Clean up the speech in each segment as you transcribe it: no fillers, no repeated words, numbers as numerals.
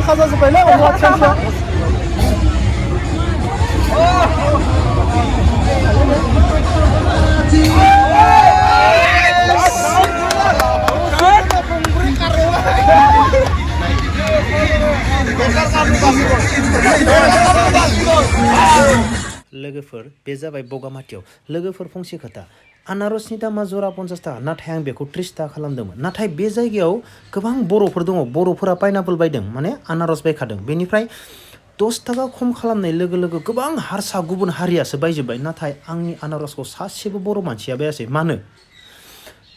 खाजा जोब्बायलै अमा फिसा लोगोफोर बे जाबाय बगामाथियाव लोगोफोर फंसे खोथा आनारसनि दामा जरा 50 थाखा नाथाय आं बेखौ 30 थाखा खालामदोंमोन नाथाय बे जायगायाव गोबां बर'फोर दङ बर'फोरा पाइनापोल बायदों माने आनारस बायखादों बेनिफ्राय 10 थाखा खम खालामनाय लोगो लोगो गोबां हारसा गुबुन हारियासो बायजोब्बाय नाथाय आंनि आनारसखौ सासेबो बर' मानसिया बायासै मानो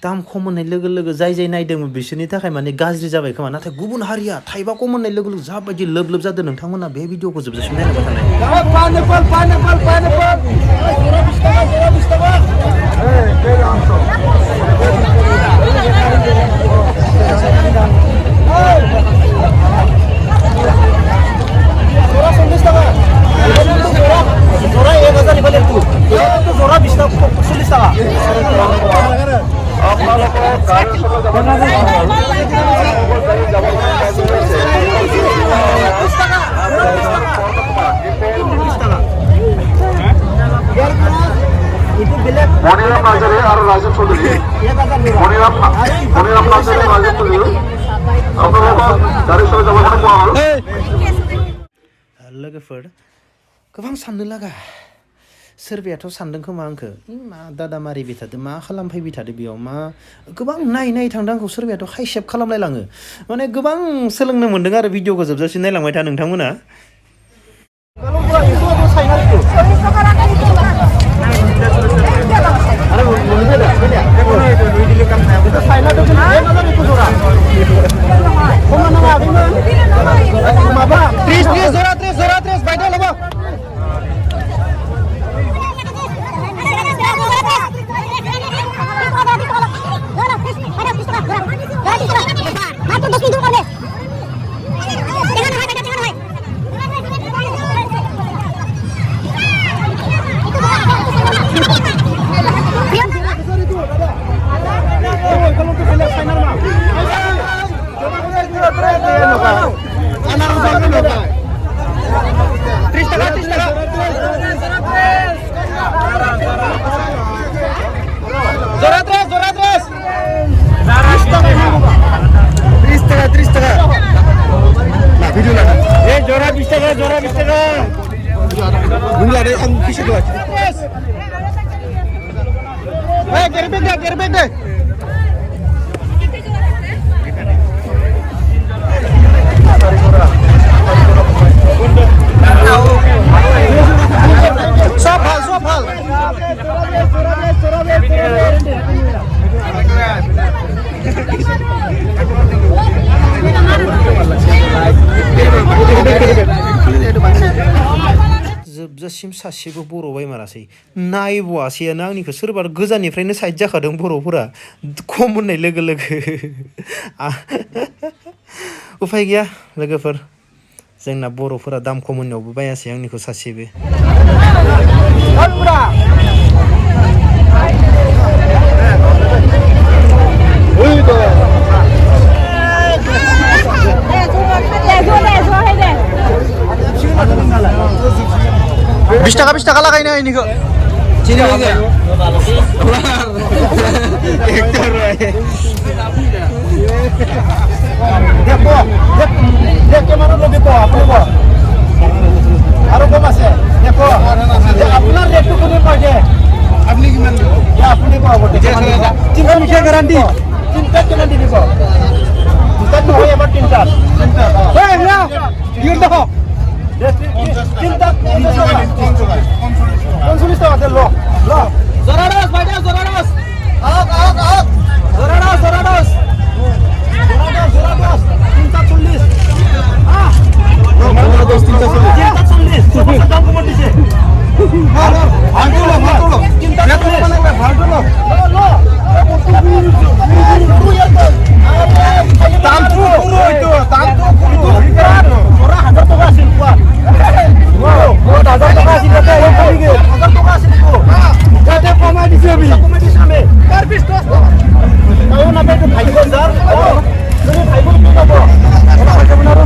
दाम खम होननाय लोगो लोगो जाय जाय नायदोंमोन बिसोरनि थाखाय माने गाज्रि जाबाय खोमा नाथाय गुबुन हारिया थाइबा खम होननाय लोगो लोगो जाबायदि लोब लोब जादों नोंथांमोना बे भिडिअखौ जोबजासिम नायलांबाय थानाय মনিরাম নাজারে আর রাজীব চৌধুরী মনিরাম নাজারে রাজীব চৌধুরী আপনারা গাড়ির সাথে যাবেন কোন लोगोफोर गोबां साननो लागा सोरबायाथ' सानदों खोमा आंखो मा दादा मारिबाय थादों मा खालामफैबाय थादों बेयाव मा गोबां नाय थांदों आंखौ सोरबायाथ' हाइसेप खालामलायलाङो माने गोबां सोलोंनो मोन्दों आरो भिडिअखौ जोबजासिम नायलांबाय था नोंथांमोना जोबजासिम सासेबो बर' बायमारासै नायबावासैयानो आंनिखौ सोरबा गोजाननिफ्रायनो साइड जाखादों बर'फोरा खम होननाय लोगो लोगो उफाय गैया लोगोफोर जोंना बर'फोरा दाम खम होननायावबो बायासै आंनिखौ सासेबो बिस थाखा लागायनो इनिखौ चिनि होगे हेक्टर देखो देख के मारो लोग देखो अपने को आरो कम আছে देखो আপনার রেট কত পড়ে আপনি কি মান আপনি কো বটে তিনটা মিশে গ্যারান্টি তিনটা গ্যারান্টি দিব দুটা তো হয় আবার তিনটা এই না দিও দেখো তিনটা 50 টাকা দে লো জরারস ভাইটা জরারস আক জরারস তিনটা 40 জরারস তিনটা 40 দাম কম দিছে ভালো তিনটা ভালো লো দাম তো পুরো হইতো দাম তো পুরো ওরা 1000 টাকা আছে পুরো ও 1000 টাকা আছে কত এই কই গে 1000 টাকা আছে তো কত কমাই দিছে আমি তার 20 টাকা তাও না বেটো ভাই বল স্যার তুমি ভাই বল কি করব ওরা কত বনারো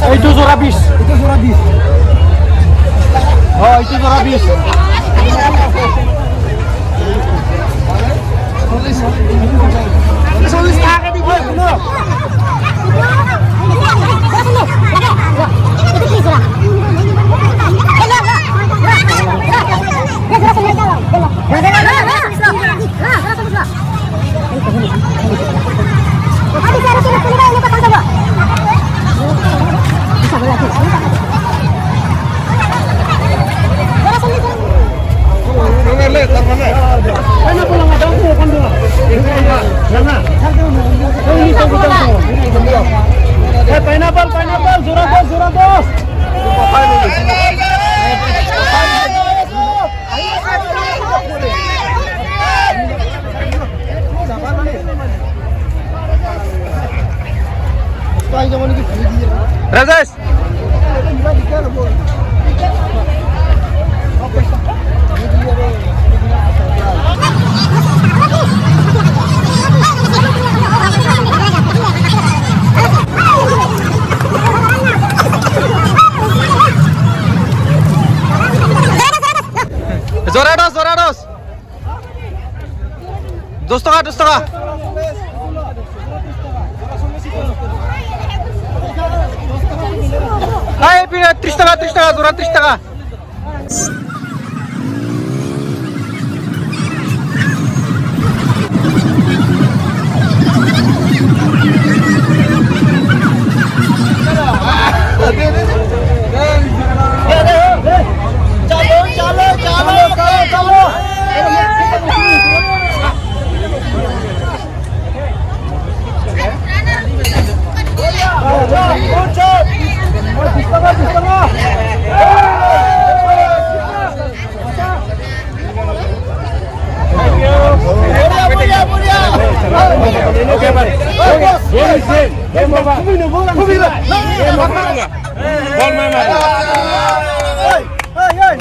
Itu zora bis. Oh, itu zora bis. Pineapple, zura dos. Rajesh. Zorados. 2,5. Hai, pilih 3,5, Zora 3,5.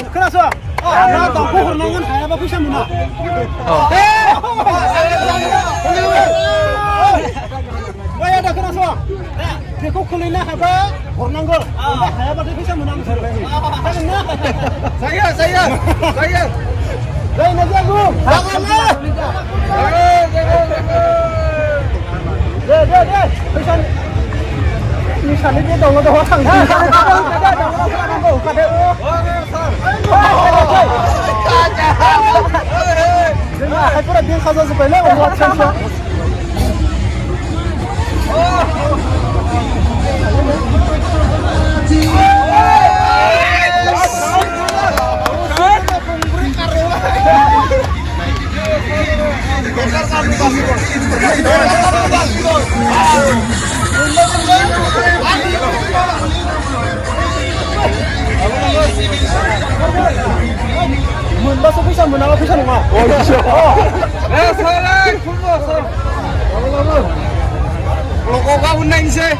Kenapa? Nah, tak pohon nangan saya apa bisa mana? Wah, ada kenapa? Dekuk kulina apa? Hornanggol. Saya apa bisa menang? Saya. Lain aja aku. Janganlah. Deh. Misalnya dia dong ada orang. Hai pura dia khasa sepele buat saya. Masuk bisa menang bisa nggak? Oh bisa. Salah, full. Loko kau neng sih.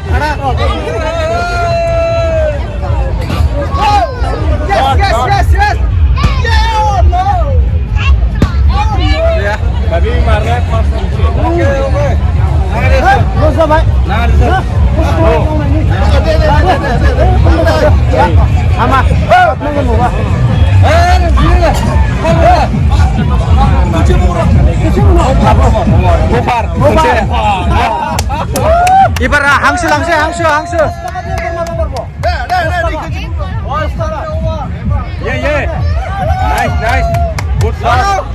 Yes. Ya, tapi marah pas. Oke. Terus apa? Ama. Nunggu mau. Ibar hangsu. Yeah. Nice. Good shot.